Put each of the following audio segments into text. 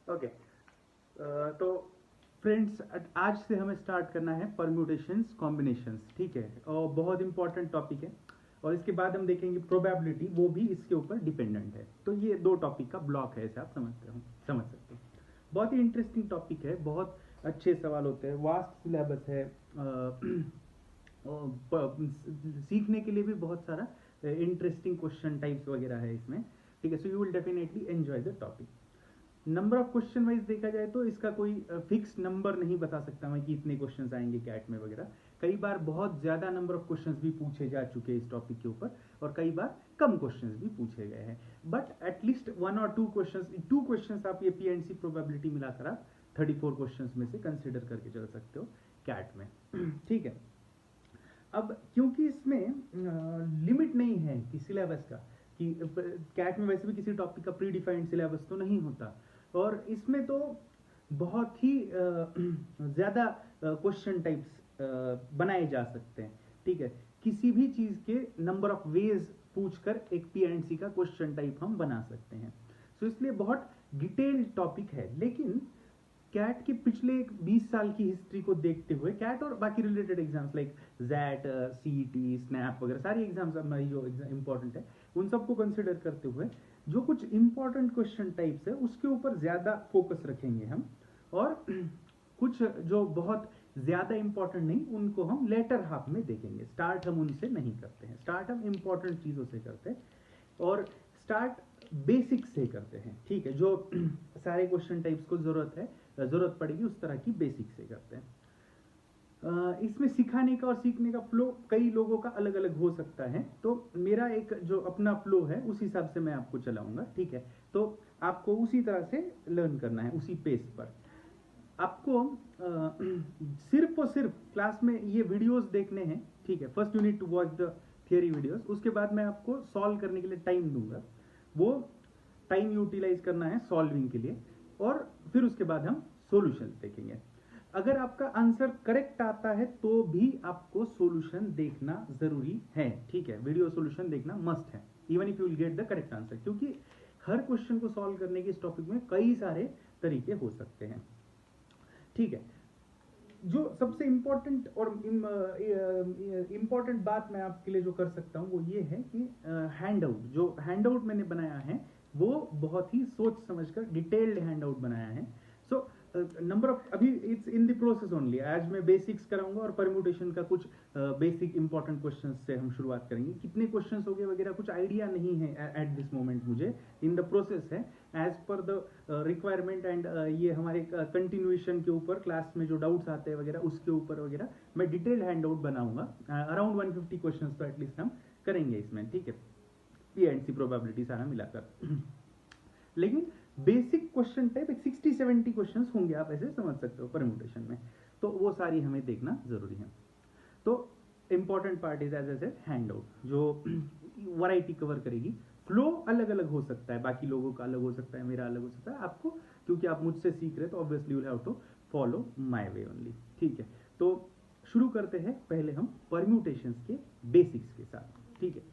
Okay. तो friends, आज से हमें स्टार्ट करना है परम्यूटेशंस कॉम्बिनेशंस, ठीक है, और बहुत इंपॉर्टेंट टॉपिक है। और इसके बाद हम देखेंगे प्रोबेबिलिटी, वो भी इसके ऊपर डिपेंडेंट है। तो ये दो टॉपिक का ब्लॉक है, ऐसे आप समझ सकते हो। बहुत ही इंटरेस्टिंग टॉपिक है, बहुत अच्छे सवाल होते हैं, वास्ट सिलेबस है। सीखने के लिए भी बहुत सारा इंटरेस्टिंग क्वेश्चन टाइप्स वगैरह है इसमें, ठीक है। So you will definitely enjoy the topic. Number of question wise देखा जाए तो इसका कोई फिक्स नंबर नहीं बता सकता मैं कि इतने क्वेश्चंस आएंगे कैट में वगैरह। कई बार बहुत ज़्यादा नंबर ऑफ क्वेश्चंस भी पूछे जा चुके हैं इस टॉपिक के ऊपर, और कई बार कम क्वेश्चंस भी पूछे गए हैं। बट एटलीस्ट वन और टू क्वेश्चंस आप ये पी एंड सी प्रोबेबिलिटी मिलाकर आप 34 क्वेश्चंस में से कंसिडर करके चल सकते हो कैट में। ठीक है। अब क्योंकि इसमें लिमिट नहीं है कि सिलेबस का, कि कैट में वैसे भी किसी टॉपिक का प्री डिफाइंड सिलेबस तो नहीं होता, और इसमें तो बहुत ही ज़्यादा क्वेश्चन टाइप्स बनाए जा सकते हैं, ठीक है। किसी भी चीज़ के नंबर ऑफ वेज पूछकर एक पी एंड सी का क्वेश्चन टाइप हम बना सकते हैं। सो इसलिए बहुत डिटेल्ड टॉपिक है। लेकिन कैट के पिछले 20 साल की हिस्ट्री को देखते हुए, कैट और बाकी related exams like XAT, CET, SNAP वगैरह सारी एग्जाम्स हमारी जो इंपॉर्टेंट है, उन सबको कंसिडर करते हुए जो कुछ इंपॉर्टेंट क्वेश्चन टाइप्स है उसके ऊपर ज़्यादा फोकस रखेंगे हम। और कुछ जो बहुत ज़्यादा इंपॉर्टेंट नहीं, उनको हम लेटर हाफ में देखेंगे। स्टार्ट हम उनसे नहीं करते हैं, स्टार्ट हम इंपॉर्टेंट चीज़ों से करते हैं, और स्टार्ट बेसिक से करते हैं, ठीक है। जो सारे क्वेश्चन टाइप्स को ज़रूरत पड़ेगी उस तरह की बेसिक से करते हैं। इसमें सिखाने का और सीखने का फ्लो कई लोगों का अलग अलग हो सकता है, तो मेरा एक जो अपना फ्लो है उस हिसाब से मैं आपको चलाऊंगा, ठीक है। तो आपको उसी तरह से लर्न करना है, उसी पेस पर आपको सिर्फ और सिर्फ क्लास में ये वीडियोस देखने हैं, ठीक है। First you need to watch the theory videos, उसके बाद मैं आपको सॉल्व करने के लिए टाइम दूंगा। वो टाइम यूटिलाइज करना है सॉल्विंग के लिए, और फिर उसके बाद हम सॉल्यूशन देखेंगे। अगर आपका आंसर करेक्ट आता है तो भी आपको सॉल्यूशन देखना जरूरी है, ठीक है। वीडियो सॉल्यूशन देखना मस्ट है, even if you will get the correct answer, क्योंकि हर क्वेश्चन को सॉल्व करने के इस टॉपिक में कई सारे तरीके हो सकते हैं, ठीक है। जो सबसे इम्पोर्टेंट और इम्पोर्टेंट बात मैं आपके लिए जो कर सकता हूँ वो ये है कि जो हैंड आउट मैंने बनाया है वो बहुत ही सोच समझकर डिटेल्ड हैंड आउट बनाया है। सो नंबर ऑफ, अभी it's in the process only. आज मैं बेसिक्स कराऊंगा और परम्यूटेशन का कुछ बेसिक इंपॉर्टेंट क्वेश्चन से हम शुरुआत करेंगे। कितने क्वेश्चन हो गए वगैरह कुछ आइडिया नहीं है एट दिस मोमेंट, मुझे इन द प्रोसेस है as per the requirement. And ये हमारे कंटिन्यूएशन के ऊपर क्लास में जो डाउट्स आते हैं वगैरह उसके ऊपर वगैरह मैं डिटेल हैंड आउट बनाऊंगा। अराउंड 150 क्वेश्चन तो एटलीस्ट हम करेंगे इसमें, ठीक है, पी एंड सी प्रोबेबिलिटी सारा मिलाकर। लेकिन बेसिक क्वेश्चन टाइप एक 60-70 क्वेश्चन होंगे, आप ऐसे समझ सकते हो परम्यूटेशन में, तो वो सारी हमें देखना जरूरी है। तो important part is as a handout, जो वैरायटी कवर करेगी। फ्लो अलग अलग हो सकता है, बाकी लोगों का अलग हो सकता है, मेरा अलग हो सकता है। आपको, क्योंकि आप मुझसे सीख रहे हैं तो obviously you have to follow my way only, ठीक है। तो शुरू करते हैं पहले हम परम्यूटेशंस के बेसिक्स के साथ, ठीक है।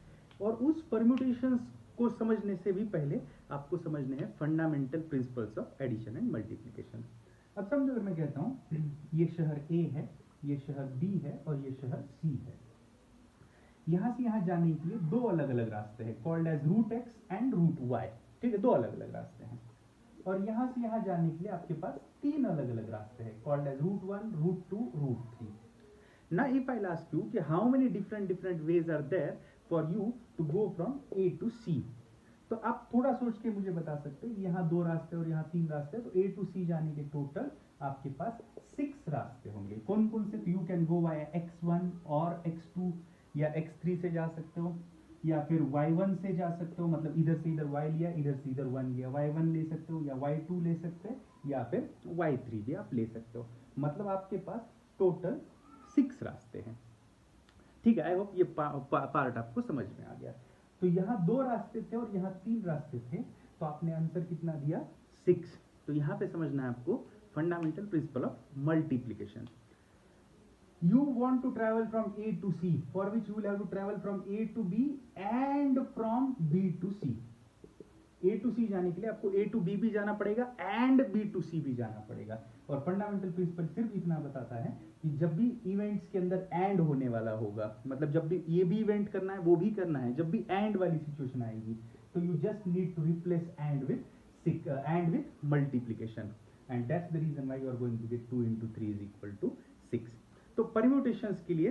और उस परम्यूटेशंस को समझने से भी पहले आपको समझने हैं fundamental principles of addition and multiplication. अब समझो, अगर मैं कहता हूं ये शहर ए है, ये शहर बी है और ये शहर सी है। यहां से यहां जाने के लिए दो अलग अलग रास्ते हैं, called as route X and route Y, ठीक है, दो अलग अलग रास्ते हैं। और यहां से यहां जाने के लिए आपके पास तीन अलग अलग रास्ते हैं, called as route one, route two, route three. Now if I'll ask you कि how many different ways are there for you to go from A to C, तो आप थोड़ा सोच के मुझे बता सकते हैं, यहाँ दो रास्ते और यहाँ तीन रास्ते, तो A टू C जाने के टोटल आपके पास 6 रास्ते होंगे। कौन कौन से? You can go via x1 और x2, या x3 से जा सकते हो, या फिर y1 से जा सकते हो, मतलब इधर से इधर y लिया, इधर से इधर 1 लिया, y1 ले सकते हो, या y2 ले सकते हैं, या फिर y3 भी आप ले सकते हो। मतलब आपके पास टोटल 6 रास्ते हैं, ठीक है। आई होप ये पार्ट आपको समझ में आ गया। तो यहाँ दो रास्ते थे और यहाँ तीन रास्ते थे, तो आपने आंसर कितना दिया? 6। तो यहाँ पे समझना है आपको fundamental principle of multiplication. You want to travel from A to C, for which you will have to travel from A to B and from B to C. A to C जाने के लिए आपको ए to be भी जाना पड़ेगा and B to सी भी जाना पड़ेगा। और फंडामेंटल प्रिंसिपल सिर्फ इतना बताता है कि जब भी इवेंट्स के अंदर एंड होने वाला होगा, मतलब जब भी ये भी इवेंट करना है वो भी करना है, जब भी एंड वाली सिचुएशन आएगी तो you just need to replace and with multiplication, and that's the reason why you are going to get 2 into 3 is equal to 6। तो परम्यूटेशंस के लिए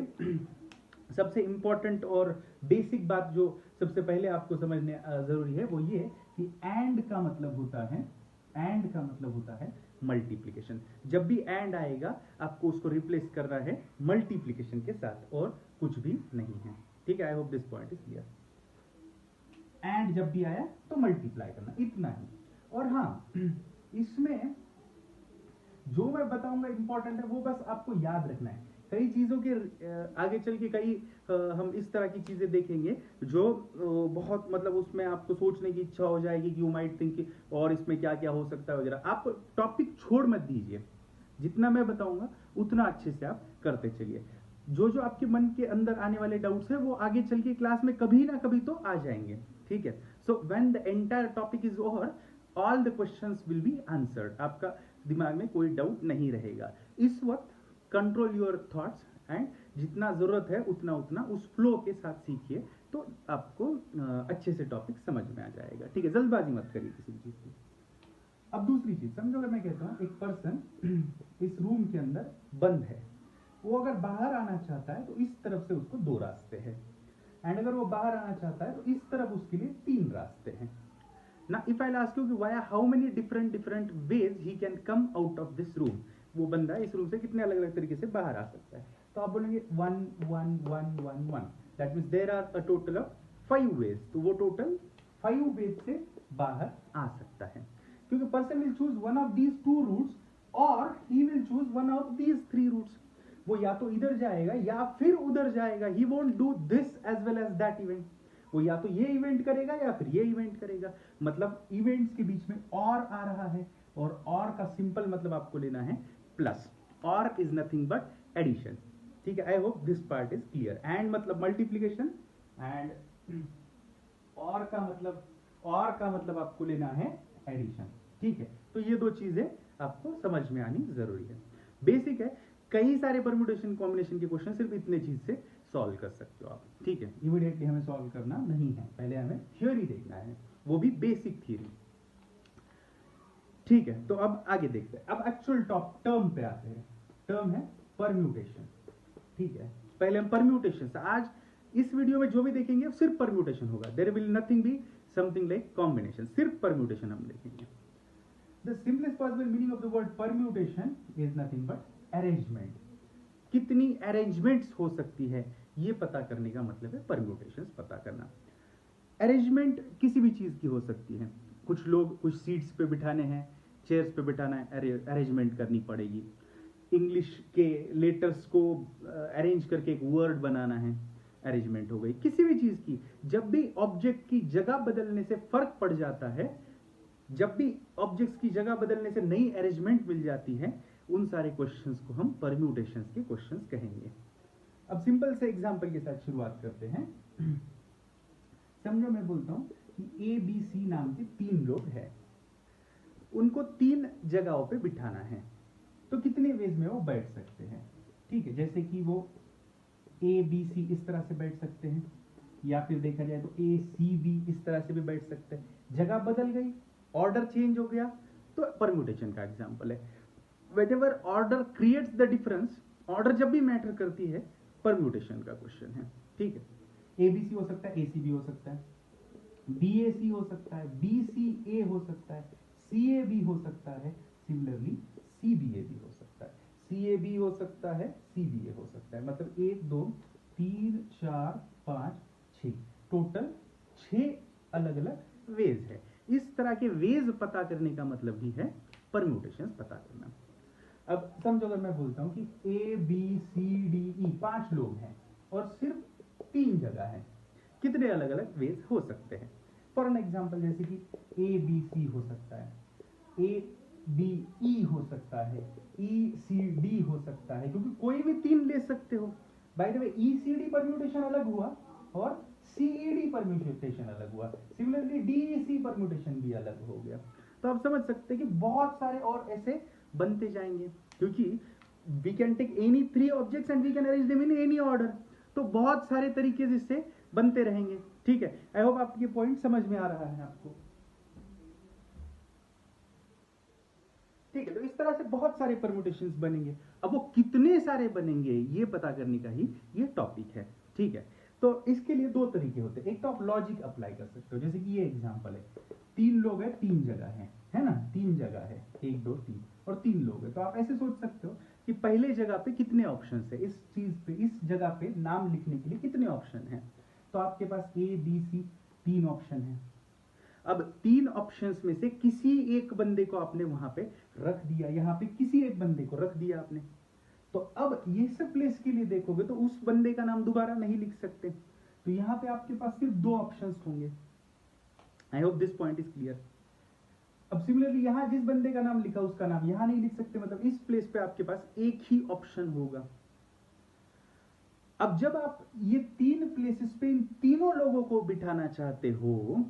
सबसे इंपॉर्टेंट और बेसिक बात जो सबसे पहले आपको समझने जरूरी है वो ये कि एंड का मतलब होता है मल्टीप्लिकेशन। जब भी एंड आएगा आपको उसको रिप्लेस करना है मल्टीप्लिकेशन के साथ और कुछ भी नहीं है। ठीक है, I hope this point is clear. And जब भी आया तो मल्टीप्लाई करना, इतना ही। और हाँ, इसमें जो मैं बताऊंगा इंपॉर्टेंट है वो बस आपको याद रखना है। कई चीजों के आगे चल के कई हम इस तरह की चीजें देखेंगे जो बहुत मतलब उसमें आपको सोचने की इच्छा हो जाएगी कि यू माइट थिंक और इसमें क्या क्या हो सकता है वगैरह। आप टॉपिक छोड़ मत दीजिए, जितना मैं बताऊंगा उतना अच्छे से आप करते चलिए। जो जो आपके मन के अंदर आने वाले डाउट्स है वो आगे चल के क्लास में कभी ना कभी तो आ जाएंगे। ठीक है, so when the entire topic is over all the questions will be answered. आपका दिमाग में कोई डाउट नहीं रहेगा। इस वक्त कंट्रोल योर थॉट्स एंड जितना जरूरत है उतना उस फ्लो के साथ सीखिए तो आपको अच्छे से टॉपिक समझ में आ जाएगा। ठीक है, जल्दबाजी मत करिए किसी भी चीज की। अब दूसरी चीज समझो, अगर मैं कहता हूँ एक पर्सन इस रूम के अंदर बंद है, वो अगर बाहर आना चाहता है तो इस तरफ से उसको 2 रास्ते हैं, एंड अगर वो बाहर आना चाहता है तो इस तरफ उसके लिए 3 रास्ते हैं। Now if I'll ask you via how many different ways he can come out of this room, वो बंदा इस रूम से कितने अलग अलग तरीके से बाहर आ सकता है, तो आप बोलेंगे 1 1 1 1 1, that means there are a total of 5 ways। तो वो टोटल 5 ways से बाहर आ सकता है, क्योंकि person will choose one of these 2 routes और he will choose one of these 3 routes. वो या तो इधर जाएगा या फिर उधर जाएगा, he won't do this as well as that event. वो या तो ये इवेंट करेगा या फिर ये इवेंट करेगा। मतलब इवेंट्स के बीच में और आ रहा है, और का सिंपल मतलब आपको लेना है प्लस। और इज नथिंग बट एडिशन। ठीक है, I hope this part is clear. And मतलब मल्टीप्लीकेशन, एंड और का मतलब आपको लेना है एडिशन। ठीक है, तो ये 2 चीजें आपको समझ में आनी जरूरी है। बेसिक है, कई सारे परम्यूटेशन कॉम्बिनेशन के क्वेश्चन सिर्फ इतने चीज से सॉल्व कर सकते हो आप। ठीक है, इमीडिएटली हमें सॉल्व करना नहीं है, पहले हमें थ्योरी देखना है, वो भी बेसिक थ्योरी। ठीक है, तो अब आगे देखते हैं। अब एक्चुअल टर्म पे आते हैं। टर्म है परम्यूटेशन। ठीक है, पहले हम परम्यूटेशन से, आज इस वीडियो में जो भी देखेंगे सिर्फ परम्यूटेशन होगा। There will nothing be something like combination, सिर्फ परम्यूटेशन हम देखेंगे। The simplest possible meaning of the word permutation is nothing but arrangement. कितनी अरेंजमेंट्स हो सकती है ये पता करने का मतलब है परम्यूटेशंस पता करना। अरेंजमेंट किसी भी चीज की हो सकती है। कुछ लोग कुछ सीट्स पे बिठाने हैं, चेयर्स पे बिठाना है, अरेंजमेंट करनी पड़ेगी। इंग्लिश के लेटर्स को अरेंज करके एक वर्ड बनाना है, अरेंजमेंट हो गई। किसी भी चीज की जब भी ऑब्जेक्ट की जगह बदलने से फर्क पड़ जाता है, जब भी ऑब्जेक्ट्स की जगह बदलने से नई अरेंजमेंट मिल जाती है, उन सारे क्वेश्चंस को हम परम्यूटेशंस के क्वेश्चंस कहेंगे। अब सिंपल से एग्जांपल के साथ शुरुआत करते हैं। समझो मैं बोलता हूं कि ए बी सी नाम के 3 लोग हैं, उनको 3 जगहों पे बिठाना है, तो कितने वेज में वो बैठ सकते हैं। ठीक है, जैसे कि वो ए बी सी इस तरह से बैठ सकते हैं, या फिर देखा जाए तो ए सी बी इस तरह से भी बैठ सकते हैं। जगह बदल गई, ऑर्डर चेंज हो गया, तो परम्यूटेशन का एग्जांपल है। Whenever order creates the difference, order जब भी मैटर करती है, परम्यूटेशन का क्वेश्चन है। ठीक है, एबीसी हो सकता है, एसीबी हो सकता है, बीएसी हो सकता है, बीसीए हो सकता है, सीएबी हो सकता है, सिमिलरली सीबीए भी हो सकता है, सीएबी हो सकता है, सीबीए हो सकता है। मतलब 1 2 3 4 5 6, टोटल 6 अलग अलग वेज है। इस तरह के वेज पता करने का मतलब ही है परम्यूटेशंस पता करना। अब समझो अगर मैं बोलता हूं कि A B C D E 5 लोग हैं और सिर्फ 3 जगह है, कितने अलग अलग वेज हो सकते हैं। फॉर एन एग्जांपल, जैसे कि ए बी सी हो सकता है, ए बी ई हो सकता है, ई सी डी हो सकता है, क्योंकि कोई भी 3 ले सकते हो। By the way E C D permutation अलग हुआ और CED परम्यूटेशन अलग हुआ, सिमिलरली DEC परम्यूटेशन भी अलग हो गया। तो आप समझ सकते हैं कि बहुत सारे और ऐसे बनते जाएंगे, क्योंकि we can take any 3 objects and we can arrange them in any order. तो बहुत सारे तरीके से इससे बनते रहेंगे। ठीक है, आई होप आपको ये पॉइंट समझ में आ रहा है आपको। ठीक है, तो इस तरह से बहुत सारे परम्यूटेशंस बनेंगे। अब वो कितने सारे बनेंगे ये पता करने का ही ये टॉपिक है। ठीक है, तो इसके लिए दो तरीके होते हैं। एक तो आप लॉजिक अप्लाई कर सकते हो, जैसे कि ये एग्जांपल है, 3 लोग हैं, 3 जगह है ना, 3 जगह है, 1 2 3 और 3 लोग हैं। तो आप ऐसे सोच सकते हो कि पहले जगह पे कितने ऑप्शन है, इस चीज पे, इस जगह पे नाम लिखने के लिए कितने ऑप्शन है। तो आपके पास ABC 3 ऑप्शन है। अब 3 ऑप्शंस में से किसी एक बंदे को आपने वहां पे रख दिया, यहां पे किसी एक बंदे को रख दिया आपने। तो अब ये सब प्लेस के लिए देखोगे तो उस बंदे का नाम दोबारा नहीं लिख सकते, तो यहां पे आपके पास सिर्फ 2 ऑप्शंस होंगे। आई hope this point is clear. अब सिमिलरली यहां जिस बंदे का नाम लिखा उसका नाम यहां नहीं लिख सकते, मतलब इस प्लेस पे आपके पास एक ही ऑप्शन होगा। अब जब आप ये 3 प्लेसेस पे इन तीनों लोगों को बिठाना चाहते हो,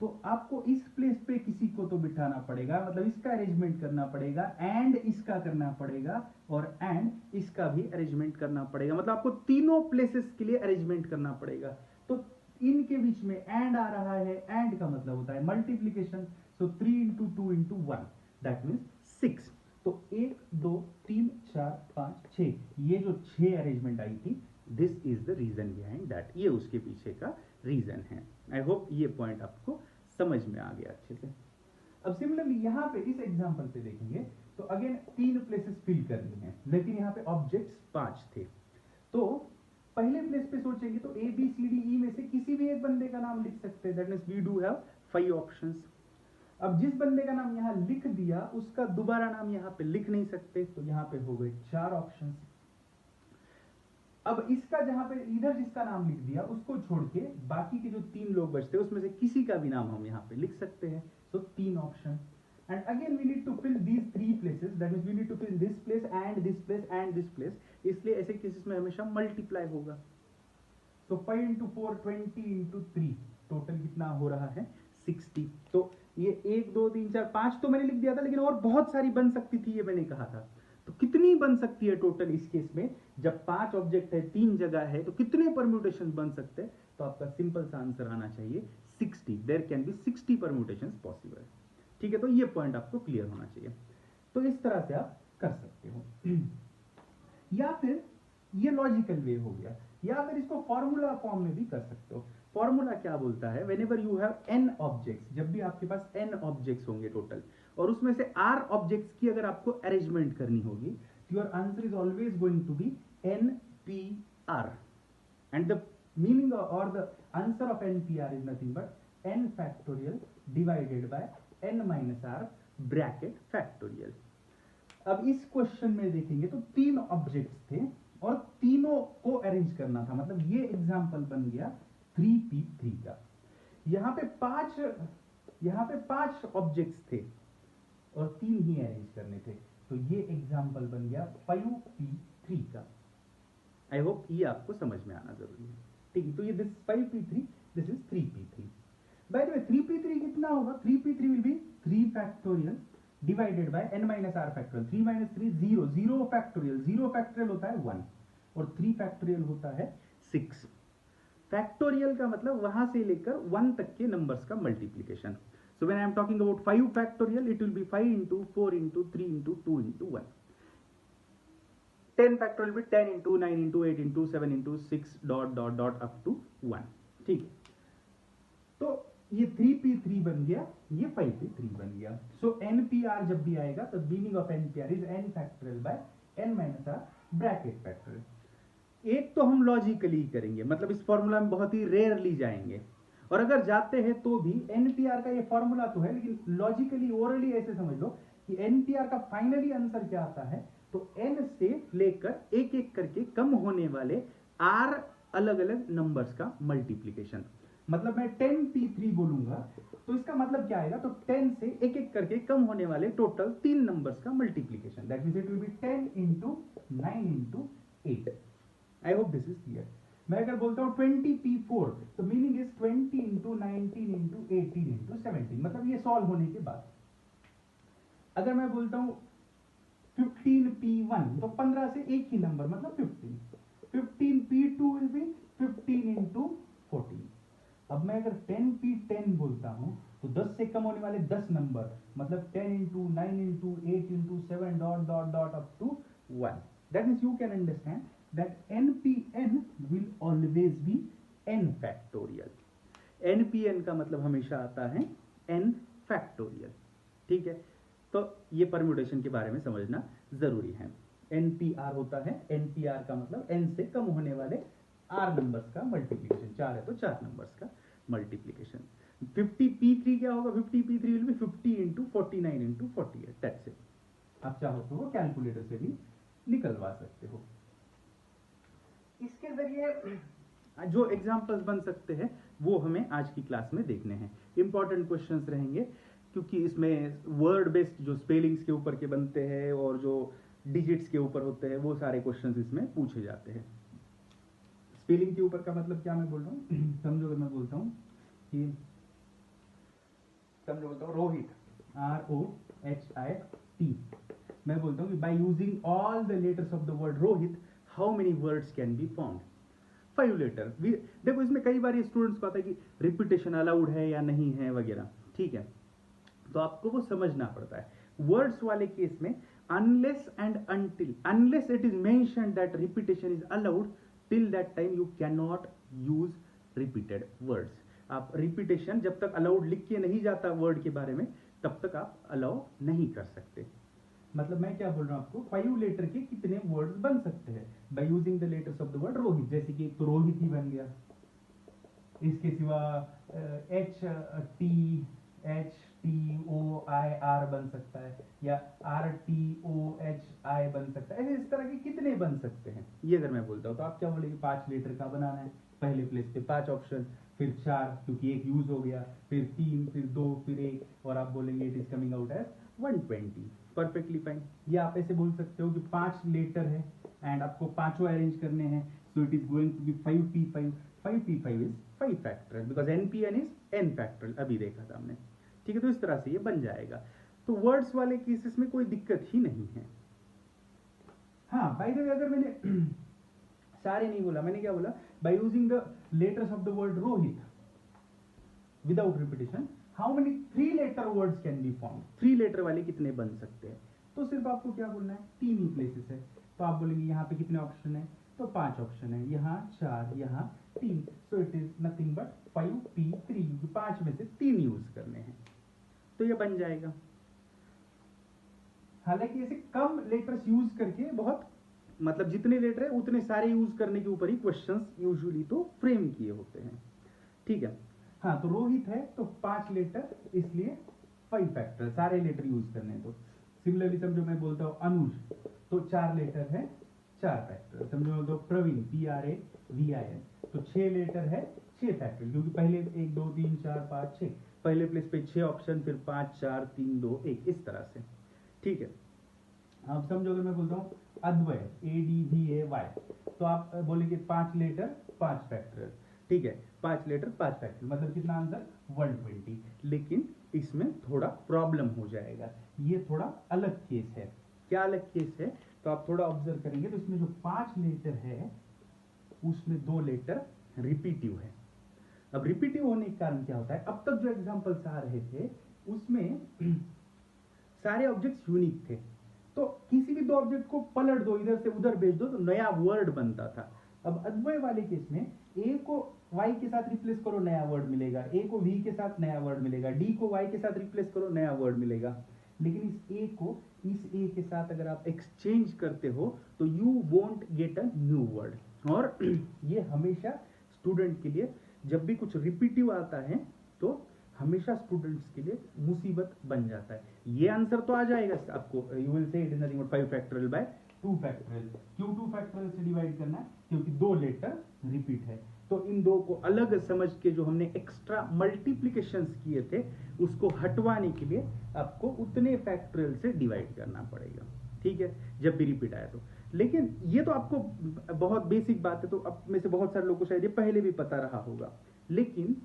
तो आपको इस प्लेस पे किसी को तो बिठाना पड़ेगा, मतलब इसका अरेंजमेंट करना पड़ेगा, एंड इसका करना पड़ेगा, और एंड इसका भी अरेंजमेंट करना पड़ेगा। मतलब आपको तीनों प्लेसेस के लिए अरेंजमेंट करना पड़ेगा। तो इनके बीच में एंड आ रहा है, एंड का मतलब होता है multiplication. So 3 into 2 into 1 that means 6। तो 1 2 3 4 5 6, ये जो 6 अरेंजमेंट आई थी, this is the reason behind that, ये उसके पीछे का रीजन है। आई होप ये पॉइंट आपको समझ में आ गया अच्छे से। अब सिमिलरली यहां पे इस एग्जांपल पे देखेंगे तो अगेन 3 प्लेसेस फिल करनी है, लेकिन यहां पे ऑब्जेक्ट्स 5 थे। तो पहले प्लेस पे सोचेंगे तो ABCDE में से किसी भी एक बंदे का नाम लिख सकते हैं, that means we do have 5 options. अब जिस बंदे का नाम यहां लिख दिया उसका दोबारा नाम यहां पे लिख नहीं सकते, तो यहां पे हो गए 4 ऑप्शंस। अब इसका जहां पे इधर जिसका नाम लिख दिया उसको छोड़ के बाकी के जो 3 लोग बचते हैं उसमें से किसी का भी नाम हम यहाँ पे लिख सकते हैं। So 3 option, and again we need to fill these 3 places, that means we need to fill this place and this place and this place. इसलिए ऐसे केसेस में हमेशा मल्टीप्लाई होगा। सो 5 इंटू 4 20 इंटू 3, टोटल कितना हो रहा है 60। तो ये 1 2 3 4 5 तो मैंने लिख दिया था, लेकिन और बहुत सारी बन सकती थी, ये मैंने कहा था। तो कितनी बन सकती है टोटल इस केस में, जब 5 ऑब्जेक्ट है, 3 जगह है, तो कितने परम्यूटेशन बन सकते हैं। तो आपका सिंपल सा आंसर आना चाहिए 60। There can be 60 permutation possible. ठीक है, तो ये पॉइंट आपको क्लियर होना चाहिए। तो इस तरह से आप कर सकते हो। या फिर ये लॉजिकल वे हो गया, या फिर इसको फॉर्मूला फॉर्म में भी कर सकते हो। फॉर्मूला क्या बोलता है, whenever you have n objects, जब भी आपके पास n ऑब्जेक्ट्स होंगे टोटल, और उसमें से r ऑब्जेक्ट्स की अगर आपको अरेंजमेंट करनी होगी, your answer is always going to be NPR, and the meaning और the answer of NPR is nothing but n factorial divided by n minus r bracket factorial. अब इस क्वेश्चन में देखेंगे तो 3 ऑब्जेक्ट्स थे और तीनों को अरेंज करना था, मतलब ये एग्जांपल बन गया 3p3 का। यहाँ पे 5 ऑब्जेक्ट्स थे और 3 ही अरेंज करने थे, तो ये एग्जांपल बन गया 5p3 का। आई होप ये आपको समझ में आना जरूरी है। ठीक है, तो ये this 5p3, this is 3p3। Bye the way 3p3 कितना होगा, 3p3 will be 3 factorial divided by n minus r factorial. 3 minus 3 0, 0 factorial, 0 factorial होता है 1 और 3 फैक्टोरियल होता है 6। फैक्टोरियल का मतलब वहां से लेकर 1 तक के नंबर्स का multiplication. So when I am talking about 5 factorial, it will be 5 into 4 into 3 into 2 into 1। 10 factorial भी 10 into 9 into 8 into 7 into 6 dot dot dot up to 1। ठीक है, तो ये 3p3 बन गया, ये 5p3 बन गया। सो NPR जब भी आएगा तो meaning of NPR is n factorial by n minus r bracket factorial. एक तो हम लॉजिकली करेंगे, मतलब इस फॉर्मूला में बहुत ही रेयरली जाएंगे, और अगर जाते हैं तो भी NPR का ये फॉर्मूला तो है, लेकिन लॉजिकली ओरली ऐसे समझ लो कि NPR का फाइनली आंसर क्या आता है, तो n से लेकर एक एक करके कम होने वाले r अलग अलग नंबर्स का मल्टीप्लीकेशन। मतलब मैं 10p3 बोलूंगा तो इसका मतलब क्या आएगा, तो 10 से एक एक करके कम होने वाले टोटल 3 नंबर्स का multiplication, that means it will B 10 into 9 into 8। I hope this is clear. मैं अगर बोलता हूँ 20p4 तो meaning is 20 into 19 into 18 into 17, मतलब ये सॉल्व होने के बाद। अगर मैं बोलता हूँ 15p1 तो 15 से एक ही नंबर मतलब 15। 15p2 will be 15 into 14। अब मैं अगर 10p10 बोलता हूँ तो 10 से कम होने वाले 10 नंबर मतलब 10 into 9 into 8 into 7 dot dot dot up to 1। That means you can understand that npn will always be n factorial. npn का मतलब हमेशा आता है n फैक्टोरियल। ठीक है, तो ये परम्यूटेशन के बारे में समझना जरूरी है। NPR होता है, NPR का मतलब n से कम होने वाले r नंबर्स का मल्टीप्लिकेशन, 4 है तो 4 नंबर्स का मल्टीप्लिकेशन। 50p3 क्या होगा? 50p3 will be 50 into 49 into 48, that's it. आप चाहो तो वो कैलकुलेटर से भी निकलवा सकते हो। इसके जरिए जो एग्जाम्पल्स बन सकते हैं वो हमें आज की क्लास में देखने हैं। इंपॉर्टेंट क्वेश्चंस रहेंगे क्योंकि इसमें वर्ड बेस्ड जो स्पेलिंग्स के ऊपर के बनते हैं और जो डिजिट्स के ऊपर होते हैं वो सारे क्वेश्चंस इसमें पूछे जाते हैं। स्पेलिंग के ऊपर का मतलब क्या मैं बोल रहा हूँ समझो। अगर मैं बोलता हूँ कि समझो बोलता हूँ रोहित, ROHIT, मैं बोलता हूँ कि by using all the letters of the word Rohit how many words can be found? 5 letter. देखो इसमें कई बार स्टूडेंट्स को आता है कि रिपीटेशन अलाउड है या नहीं है वगैरह, ठीक है, तो आपको वो समझना पड़ता है। वर्ड्स वाले केस में unless and until, unless it is mentioned that repetition is allowed, till that time you can not use repeated words. आप रिपीटेशन जब तक अलाउड लिख के नहीं जाता वर्ड के बारे में तब तक आप अलाउ नहीं कर सकते। मतलब मैं क्या बोल रहा हूं आपको, 5 लेटर के कितने वर्ड्स बन सकते हैं bye using the letters of the word Rohit. जैसे कि एक तो रोहित ही बन गया, इसके सिवा HTOIR बन सकता है या RTOHI बन सकता है। ऐसे इस तरह के कितने बन सकते हैं ये अगर मैं बोलता हूँ तो आप क्या बोलेंगे? 5 लेटर का बनाना है, पहले प्लेस पे 5 ऑप्शन, फिर 4 क्योंकि एक यूज हो गया, फिर 3, फिर 2, फिर 1 और आप बोलेंगे it is coming out as 120। Perfectly fine. या आप ऐसे बोल सकते हो कि 5 लेटर है एंड आपको पांचों अरेंज करने हैं, so it is going to be 5p5। 5p5 is 5 factorial because npn is n factorial, अभी देखा था हमने। ठीक है, तो इस तरह से ये बन जाएगा। तो वर्ड्स वाले केसेस में कोई दिक्कत ही नहीं है। हाँ बाय द वे, अगर मैंने सारे नहीं बोला, मैंने क्या बोला? By using the letters of the word Rohit without repetition how many 3 letter words can be found? 3 letter वाले कितने बन सकते हैं? तो सिर्फ आपको क्या बोलना है? 3 ही प्लेसेस है, तो आप बोलेंगे यहाँ पे कितने ऑप्शन है? तो 5 ऑप्शन है, यहाँ 4, यहाँ 3, सो it is nothing but 5p3। 5 में से 3 यूज करने हैं तो ये बन जाएगा। हालांकि ऐसे कम लेटर्स यूज करके बहुत, मतलब जितने लेटर है उतने सारे यूज करने के ऊपर ही क्वेश्चंस यूजुअली तो फ्रेम किए होते हैं। ठीक है, हाँ तो रोहित है तो 5 लेटर, इसलिए 5 फैक्टर, सारे लेटर यूज करने हैं। तो सिमिलरली समझो मैं बोलता हूँ अनुज तो 4 लेटर है, 4 फैक्टर। समझो तो प्रवीण PRAVIN तो 6 लेटर है, 6 फैक्टर, क्योंकि पहले 1 2 3 4 5 6, पहले प्लेस पे 6 ऑप्शन, फिर 5 4 3 2 1, इस तरह से। ठीक है, अब समझो अगर मैं बोलता हूँ अद्वय ADVAY तो आप बोलेंगे 5 लेटर 5 फैक्टर। ठीक है, 5 लेटर 5 फैक्टर मतलब कितना आंसर? 120। लेकिन इसमें थोड़ा प्रॉब्लम हो जाएगा, ये थोड़ा अलग केस है। क्या अलग केस है? तो आप थोड़ा ऑब्जर्व करेंगे तो इसमें जो 5 लेटर है उसमें 2 लेटर रिपीटिव है। अब रिपीटिव होने के कारण क्या होता है, अब तक जो एग्जांपल्स आ रहे थे उसमें सारे ऑब्जेक्ट्स यूनिक थे, तो किसी भी 2 ऑब्जेक्ट को पलट दो, इधर से उधर भेज दो तो नया वर्ड बनता था। अब अद्वय वाले केस में ए को y के साथ रिप्लेस करो, नया वर्ड मिलेगा, ए को v के साथ नया वर्ड मिलेगा, डी को y के साथ रिप्लेस करो, नया वर्ड मिलेगा। लेकिन इस ए को इस ए के साथ अगर आप एक्सचेंज करते हो तो you won't get a new word. और ये हमेशा स्टूडेंट के लिए जब भी कुछ रिपीटिव आता है तो हमेशा स्टूडेंट्स के लिए मुसीबत बन जाता है। ये आंसर तो आ जाएगा आपको, you will say it is nothing but 5 factorial by 2 factorial. क्यों 2 फैक्टोरियल से डिवाइड करना है? क्योंकि 2 लेटर रिपीट है। तो इन दो को अलग समझ के जो हमने एक्स्ट्रा मल्टीप्लिकेशंस किए थे उसको हटवाने के लिए आपको उतने फैक्टोरियल से डिवाइड करना पड़ेगा। ठीक है, जब भी रिपीट आया तो। लेकिन ये तो आपको बहुत बेसिक बात है, तो अब में से बहुत सारे लोगों को शायद ये पहले भी पता रहा होगा। लेकिन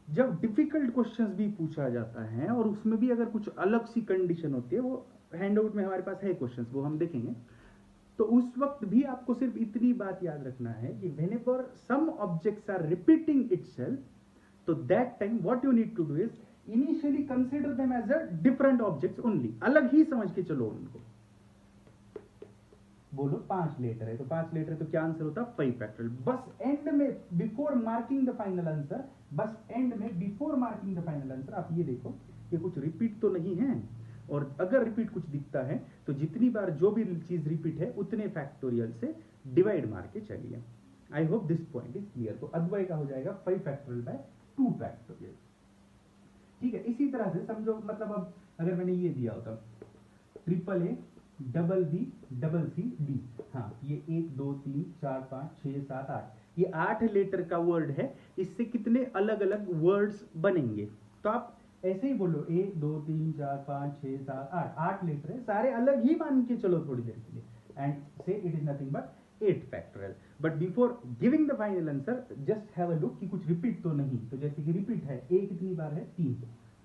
जब डिफिकल्ट क्वेश्चंस भी पूछा जाता है और उसमें भी अगर कुछ अलग सी कंडीशन होती है, वो हैंडआउट में हमारे पास है क्वेश्चंस, वो हम देखेंगे, तो उस वक्त भी आपको सिर्फ इतनी बात याद रखना है कि whenever some objects are repeating itself, तो that time what you need to do is initially consider them as a different objects only, अलग ही समझ के चलो उनको। बोलो 5 लेटर है तो 5 लेटर है तो क्या आंसर होता है 5 फैक्टोरियल। बस एंड में before marking the final answer, बस एंड में before marking the final answer आप ये देखो कि कुछ रिपीट तो नहीं है, और अगर रिपीट कुछ दिखता है तो जितनी बार जो भी चीज रिपीट है उतने फैक्टोरियल से डिवाइड मार के चलिए। आई hope this point is clear. तो अद्वय का हो जाएगा 5 फैक्टोरियल बाय 2 फैक्टोरियल। ठीक है, इसी तरह से समझो, मतलब अब अगर मैंने ये दिया होता triple A double B double C D, हाँ ये 1 2 3 4 5 6 7 8, ये 8 लेटर का वर्ड है, इससे कितने अलग अलग वर्ड्स बनेंगे। तो आप ऐसे ही बोलो 1 2 3 4 5 6 7 8, 8 लेटर है, सारे अलग ही मान के चलो थोड़ी देर के लिए, एंड से it is nothing but 8 factorial. But before giving the final answer just have a look कि कुछ रिपीट तो नहीं। तो जैसे कि रिपीट है ए कितनी बार है 3,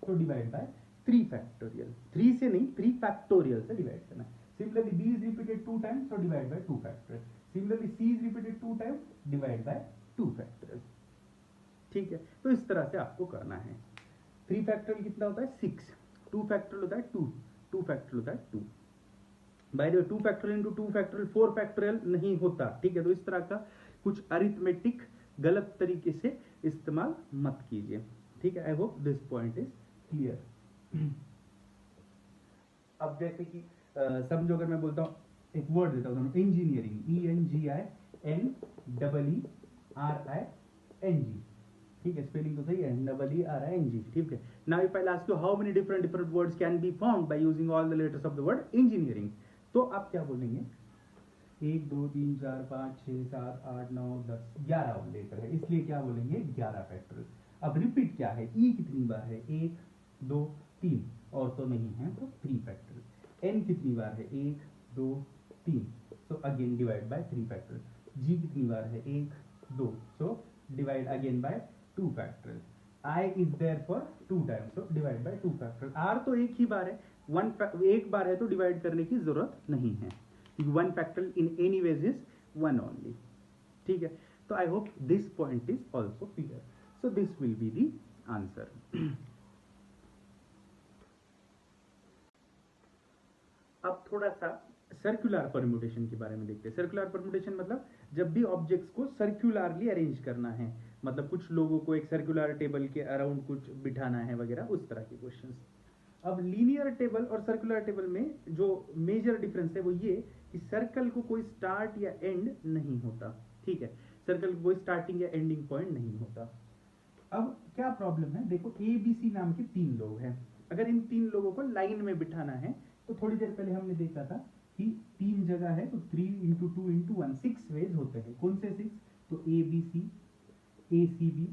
तो डिवाइड बाय 3 फैक्टोरियल, 3 से नहीं 3 फैक्टोरियल से डिवाइड करना है। Similarly, B is repeated 2 times, so divide by 2 factorial. Similarly, C is repeated 2 times, divide by 2 factorial. ठीक है, तो इस तरह से आपको करना है। 3 फैक्टोरियल कितना होता है 6, 2 फैक्टोरियल होता है 2, 2 फैक्टोरियल होता है 2। Bye the way 2 factorial into 2 factorial 4 factorial नहीं होता। ठीक है, तो इस तरह का कुछ अरिथमेटिक गलत तरीके से इस्तेमाल मत कीजिए। ठीक है, I hope this point is clear. अब जैसे कि समझो अगर मैं बोलता हूँ, एक वर्ड देता हूँ इंजीनियरिंग, ENGINERING, ठीक है, स्पेलिंग तो सही है, ERING। ठीक है, now if I ask you how many different words can be found by using all the letters of the word engineering, तो आप क्या बोलेंगे 1 2 3 4 5 6 7 8 9 10 11 लेटर है, इसलिए क्या बोलेंगे 11 फैक्टोरियल। अब रिपीट क्या है, ई कितनी बार है 1 2 3, और तो नहीं है तो 3 फैक्टोरियल। n कितनी बार है 1 2 3, so again divide by 3 factorial. g कितनी बार है 1 2, so divide again by 2 factorial. i is there for 2 times, so divide by 2 factorial. r तो एक ही बार है, एक बार है तो डिवाइड करने की जरूरत नहीं है, क्योंकि 1 factorial in any ways is 1 only. ठीक है, तो आई hope this point is also clear. So this will be the answer. अब थोड़ा सा सर्कुलर परम्यूटेशन के बारे में देखते हैं। सर्कुलर परम्यूटेशन मतलब जब भी ऑब्जेक्ट्स को सर्कुलरली अरेंज करना है, मतलब कुछ लोगों को एक सर्कुलर टेबल के अराउंड कुछ बिठाना है वगैरह, उस तरह के क्वेश्चंस। अब लीनियर टेबल और सर्कुलर टेबल में जो मेजर डिफरेंस है वो ये कि सर्कल को कोई स्टार्ट या एंड नहीं होता। ठीक है, सर्कल को कोई स्टार्टिंग या एंडिंग पॉइंट नहीं होता। अब क्या प्रॉब्लम है, देखो ABC नाम के 3 लोग हैं, अगर इन 3 लोगों को लाइन में बिठाना है, तो थोड़ी देर पहले हमने देखा था कि 3 जगह है तो 3 इंटू 2 इंटू 1, 6 वेज होते हैं। कौन से 6, तो ABC, ACB,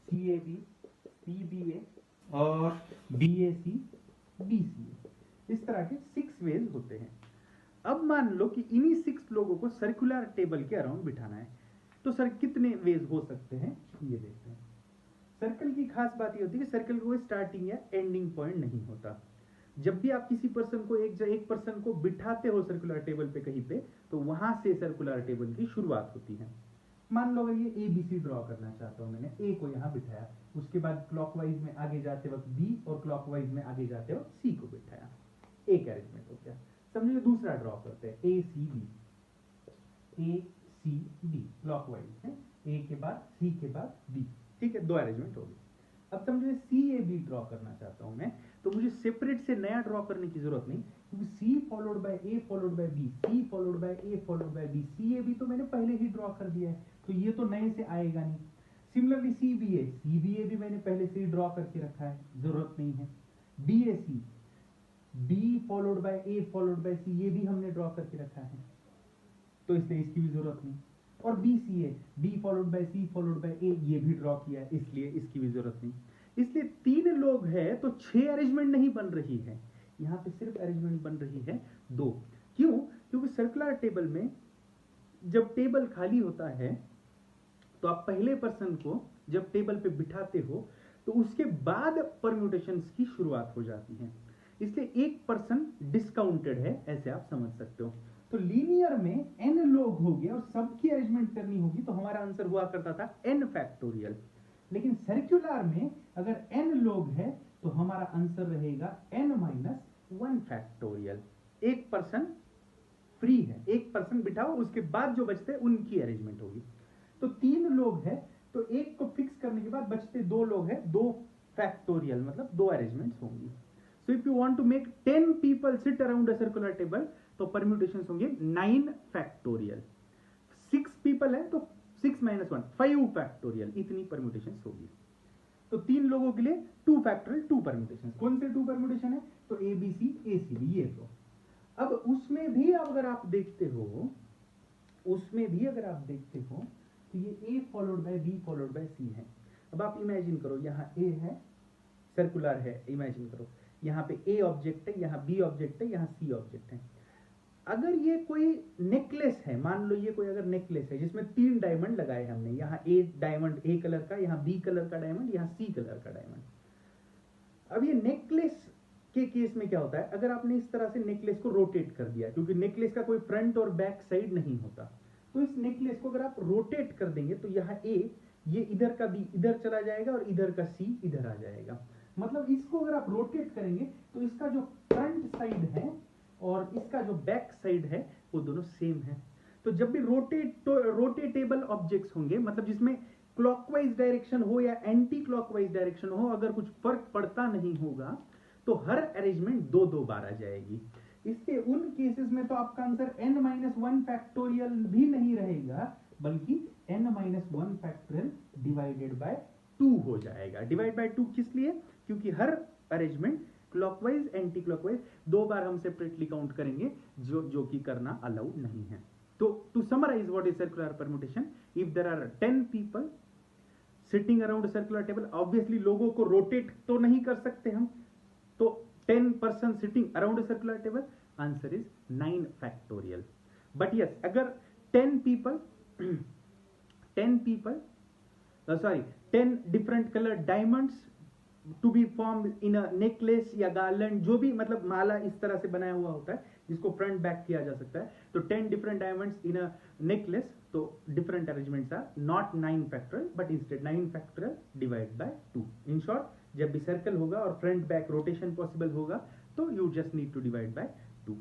CAB, CBA और BAC, BCA, इस तरह के 6 वेज होते हैं। अब मान लो कि इन्हीं 6 लोगों को सर्कुलर टेबल के अराउंड बिठाना है, तो सर कितने वेज हो सकते हैं ये देखते हैं। सर्कल की खास बात ये होती है कि सर्कल को स्टार्टिंग या एंडिंग पॉइंट नहीं होता। जब भी आप किसी पर्सन को एक पर्सन को बिठाते हो सर्कुलर टेबल पे कहीं पे, तो वहां से सर्कुलर टेबल की शुरुआत होती है। मान लो अगर ये ABC ड्रॉ करना चाहता हूं, मैंने A को यहाँ बिठाया, उसके बाद क्लॉकवाइज में आगे जाते वक्त B और क्लॉकवाइज में आगे जाते वक्त C को बिठाया, एक अरेंजमेंट हो गया। समझिए दूसरा ड्रॉ करते हैं ACB, ACB क्लॉकवाइज है, A के बाद C के बाद B, ठीक है, 2 अरेंजमेंट हो गए। अब समझिए CAB ड्रॉ करना चाहता हूं मैं, तो मुझे सेपरेट से नया ड्रॉ करने की जरूरत नहीं, क्योंकि C followed by A followed by B, C followed by A followed by B, CAB तो मैंने पहले ही ड्रॉ कर दिया है, तो ये तो नए से आएगा नहीं। सिमिलरली CBA भी मैंने पहले से ही ड्रॉ करके रखा है, जरूरत नहीं है। BAC, B followed by A followed by C, ये भी हमने ड्रॉ करके रखा है, तो इसलिए इसकी भी जरूरत नहीं। और BCA, B followed by C followed by A, ये भी ड्रॉ किया है, इसलिए इसकी भी जरूरत नहीं। इसलिए 3 लोग हैं तो 6 अरेंजमेंट नहीं बन रही है, यहाँ पे सिर्फ अरेंजमेंट बन रही है 2। क्यों? क्योंकि सर्कुलर टेबल में जब टेबल खाली होता है तो आप पहले पर्सन को जब टेबल पे बिठाते हो तो उसके बाद परम्यूटेशंस की शुरुआत हो जाती है, इसलिए एक पर्सन डिस्काउंटेड है, ऐसे आप समझ सकते हो। तो लीनियर में n लोग हो गए और सबकी अरेंजमेंट करनी होगी तो हमारा आंसर हुआ करता था n फैक्टोरियल। लेकिन सर्कुलर में अगर n लोग है तो हमारा आंसर रहेगा n-1 फैक्टोरियल। एक पर्सन फ्री है, एक पर्सन बिठाओ, उसके बाद जो बचते हैं उनकी अरेंजमेंट होगी। तो 3 लोग हैं तो एक को फिक्स करने के बाद बचते 2 लोग हैं, 2 फैक्टोरियल मतलब 2 अरेंजमेंट्स होंगी। So if you want to make 10 people sit around a circular table तो परम्यूटेशंस होंगे 9 फैक्टोरियल। 6 पीपल है तो 6 - 1 5 फैक्टोरियल, इतनी परम्यूटेशंस होगी। तो 3 लोगों के लिए 2 फैक्टोरियल 2 परम्यूटेशंस। कौन से 2 परम्यूटेशन है? तो ABC ACD ये तो। अब उसमें भी अगर आप देखते हो, उसमें भी अगर आप देखते हो तो ये A followed by B followed by C है। अब आप इमेजिन करो, यहाँ A है, सर्कुलर है, इमेजिन करो यहाँ पे A ऑब्जेक्ट है, यहाँ B ऑब्जेक्ट है, यहाँ C ऑब्जेक्ट है। अगर ये कोई नेकलेस है, मान लो ये कोई अगर नेकलेस है जिसमें 3 डायमंड लगाए हमने, यहाँ A डायमंड A कलर का, यहाँ B कलर का डायमंड, यहाँ C कलर का डायमंड। अब ये नेकलेस के केस में क्या होता है, अगर आपने इस तरह से नेकलेस को रोटेट कर दिया, क्योंकि नेकलेस का कोई फ्रंट और बैक साइड नहीं होता, तो इस नेकलेस को अगर आप रोटेट कर देंगे तो यहाँ A, ये इधर का B इधर चला जाएगा और इधर का C इधर आ जाएगा। मतलब इसको अगर आप रोटेट करेंगे तो इसका जो फ्रंट साइड है और इसका जो बैक साइड है वो दोनों सेम है। तो जब भी रोटेटेबल ऑब्जेक्ट्स होंगे, मतलब जिसमें क्लॉकवाइज डायरेक्शन हो या एंटी क्लॉकवाइज डायरेक्शन हो, अगर कुछ फर्क पड़ता नहीं होगा तो हर अरेंजमेंट 2-2 बार आ जाएगी। इसके उन केसेस में तो आपका आंसर n-1 फैक्टोरियल भी नहीं रहेगा, बल्कि n-1 फैक्टोरियल डिवाइडेड बाय 2 हो जाएगा। डिवाइड बाय 2 किस लिए? क्योंकि हर अरेंजमेंट क्लॉकवाइज एंटी क्लॉकवाइज 2 बार हम सेपरेटली काउंट करेंगे, जो कि करना अलाउड नहीं है। तो to summarise what is circular permutation, if there are 10 people sitting around a circular table, obviously लोगों को रोटेट तो नहीं कर सकते हम, तो 10 person sitting around a circular table, answer is 9 factorial. But yes, अगर 10 people 10 different colour diamonds to be form in a necklace या गार्लैंड, जो भी मतलब माला इस तरह से बनाया हुआ होता है जिसको फ्रंट बैक किया जा सकता है, तो 10 different diamonds in a necklace, तो different arrangements are not 9 factorial but instead 9 factorial divide by 2। In short, जब भी सर्कल होगा और फ्रंट बैक रोटेशन पॉसिबल होगा तो you just need to divide by 2।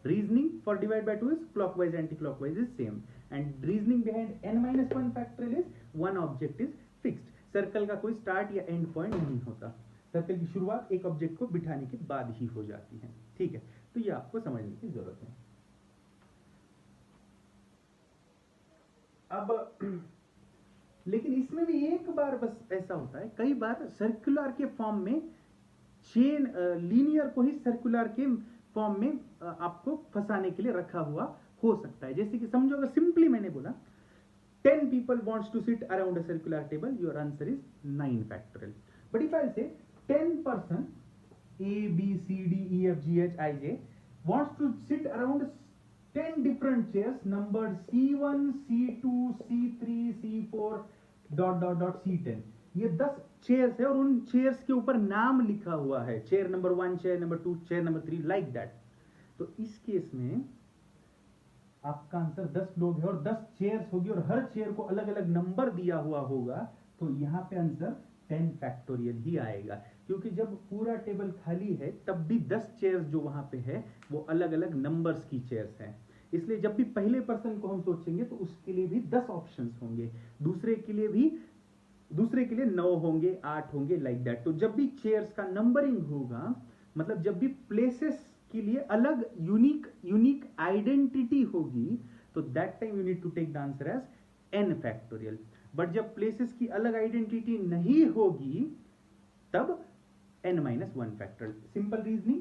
Reasoning for divide by 2 is clockwise anti clockwise is same, and reasoning behind n-1 factorial is one object is fixed. Circle का कोई start या and point नहीं होता, circle की शुरुआत एक object को बिठाने के बाद ही हो जाती है। ठीक है, तो ये आपको समझने की जरूरत है। अब लेकिन इसमें भी एक बार बस ऐसा होता है, कई बार सर्कुलर के फॉर्म में चेन लीनियर को ही सर्कुलर के फॉर्म में आपको फंसाने के लिए रखा हुआ हो सकता है। जैसे कि समझो, अगर सिंपली मैंने बोला 10 people wants to sit around a circular table, your answer is 9 factorial. But if I say 10 person A, B, C, D, E, F, G, H, I, J wants to sit around 10 different chairs numbered C1, C2, C3, C4 dot C10, ये 10 chairs है और उन chairs के ऊपर नाम लिखा हुआ है, chair number 1, chair number 2, chair number 3, like that. तो इस केस में आपका आंसर 10 लोग है और 10 चेयर्स होगी और हर चेयर को अलग अलग नंबर दिया हुआ होगा, तो यहाँ पे आंसर 10 फैक्टोरियल ही आएगा, क्योंकि जब पूरा टेबल खाली है तब भी 10 चेयर्स जो वहां पे है वो अलग अलग नंबर्स की चेयर्स हैं। इसलिए जब भी पहले पर्सन को हम सोचेंगे तो उसके लिए भी 10 ऑप्शंस होंगे, दूसरे के लिए 9 होंगे, 8 होंगे, लाइक दैट। तो जब भी चेयर्स का नंबरिंग होगा, मतलब जब भी प्लेसेस के लिए अलग यूनिक आइडेंटिटी होगी, तो that time you need to take the answer as n factorial. But जब प्लेसेस की अलग आइडेंटिटी नहीं होगी तब n-1 फैक्टोरियल। सिंपल रीजनिंग,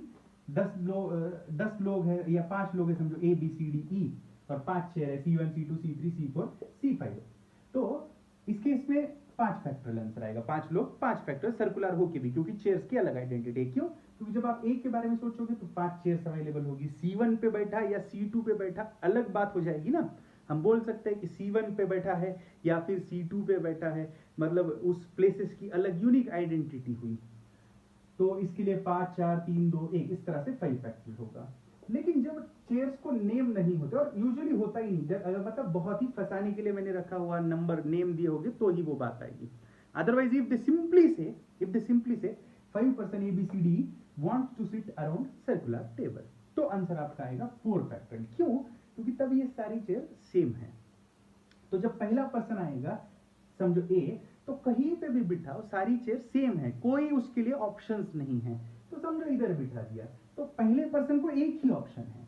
10 लोग है या 5 लोग है, समझो A, B, C, D, E, और 5 चेयर है C1, C2, C3, C4, C5, तो इसके इसमें 5 फैक्टोरियल आंसर आएगा। 5 लोग 5 फैक्टोरियल सर्कुलर हो के भी, क्योंकि चेयर्स की अलग आइडेंटिटी है। क्यों? क्योंकि जब आप एक के बारे में सोचोगे तो 5 चेयर्स अवेलेबल होगी, C1 पे बैठा या C2 पे बैठा अलग बात हो जाएगी ना। हम बोल सकते हैं कि C1 पे बैठा है या फिर C2 पे बैठा है, मतलब उस प्लेसेस की अलग यूनिक आइडेंटिटी हुई। तो इसके लिए 5 4 3 2 1 इस तरह से 5 फैक्टर्स होगा। लेकिन जब चेयर्स को नेम नहीं होते, और यूजुअली होता ही नहीं, मतलब बहुत ही फंसाने के लिए मैंने रखा हुआ नंबर नेम दिए होंगे तो ही वो बात आएगी। अदरवाइज इफ दे सिंपली से 5 person ABCD wants to sit around circular table, तो आंसर आपका आएगा 4 फैक्टोरियल। क्यों? क्योंकि तब ये सारी चेयर सेम है। तो जब पहला पर्सन आएगा, समझो A, तो कहीं पे भी बिठाओ सारी चेयर सेम है, कोई उसके लिए ऑप्शंस नहीं है, तो समझो इधर बिठा दिया तो पहले पर्सन को एक ही ऑप्शन है।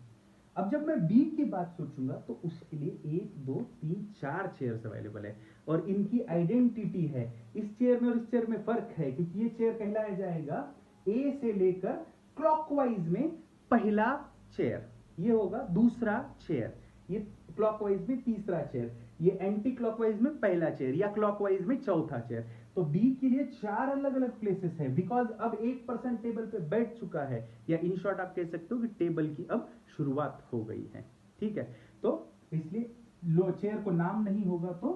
अब जब मैं B की बात सोचूंगा तो उसके लिए 1 2 3 4 चेयर्स अवेलेबल है और इनकी आइडेंटिटी है। इस चेयर में और इस चेयर में फर्क है, क्योंकि ये चेयर कहलाया जाएगा A से लेकर क्लॉकवाइज में पहला चेयर, ये होगा दूसरा चेयर, ये क्लॉकवाइज में तीसरा चेयर, ये एंटी क्लॉकवाइज में पहला चेयर या क्लॉकवाइज में चौथा चेयर। तो बी के लिए 4 अलग अलग प्लेसेस है, बिकॉज अब एक पर्सन टेबल पे बैठ चुका है, या इन शॉर्ट आप कह सकते हो कि टेबल की अब शुरुआत हो गई है। ठीक है, तो इसलिए लो चेयर को नाम नहीं होगा तो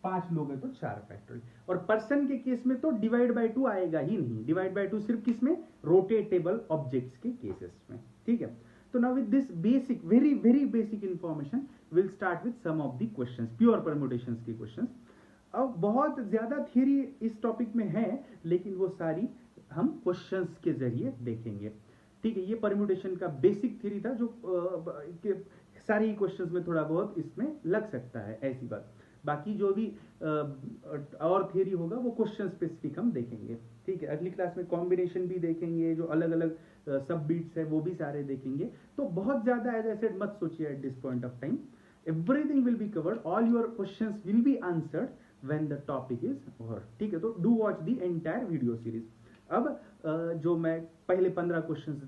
5 लोग है तो 4 फैक्टोरियल। और पर्सन के केस में तो डिवाइड बाय 2 आएगा ही नहीं, डिवाइड बाय 2 सिर्फ किसमें, रोटेटेबल ऑब्जेक्ट्स के केसेस में। ठीक है, तो now with this basic very basic information we'll start with some of the questions, pure permutations के questions। अब बहुत ज्यादा थियरी इस टॉपिक में है, लेकिन वो सारी हम क्वेश्चंस के जरिए देखेंगे। ठीक है, ये परम्यूटेशन का बेसिक थियरी था जो सारी क्वेश्चंस में थोड़ा बहुत इसमें लग सकता है, ऐसी बात। बाकी जो भी और थियरी होगा वो क्वेश्चन स्पेसिफिक हम देखेंगे। ठीक है, अगली क्लास में कॉम्बिनेशन भी देखेंगे, जो अलग अलग सब बीट्स है वो भी सारे देखेंगे। तो बहुत ज्यादा एज आई सेड मत सोचिए at this point of time, everything will be covered, all your questions will be answered when the topic is over. ठीक है, तो do watch the entire video series. अब जो मैं पहले 15 क्वेश्चंस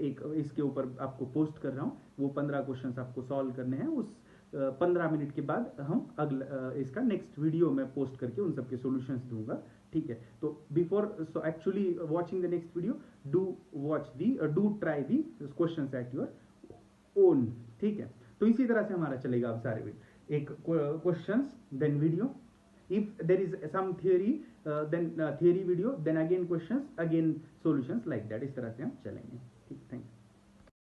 एक इसके ऊपर आपको पोस्ट कर रहा हूँ, वो 15 क्वेश्चंस आपको सॉल्व करने हैं। उस 15 मिनट के बाद हम अगला इसका नेक्स्ट वीडियो में पोस्ट करके उन सबके सॉल्यूशंस दूंगा। ठीक है, तो before so actually watching the next video, do try the questions at your own. ठीक है, तो इसी तरह से हमारा चलेगा अब सारे वीडियो, एक questions then video, if there is some theory then theory video, then again questions, again solutions, like that, इस तरह से हम चलेंगे।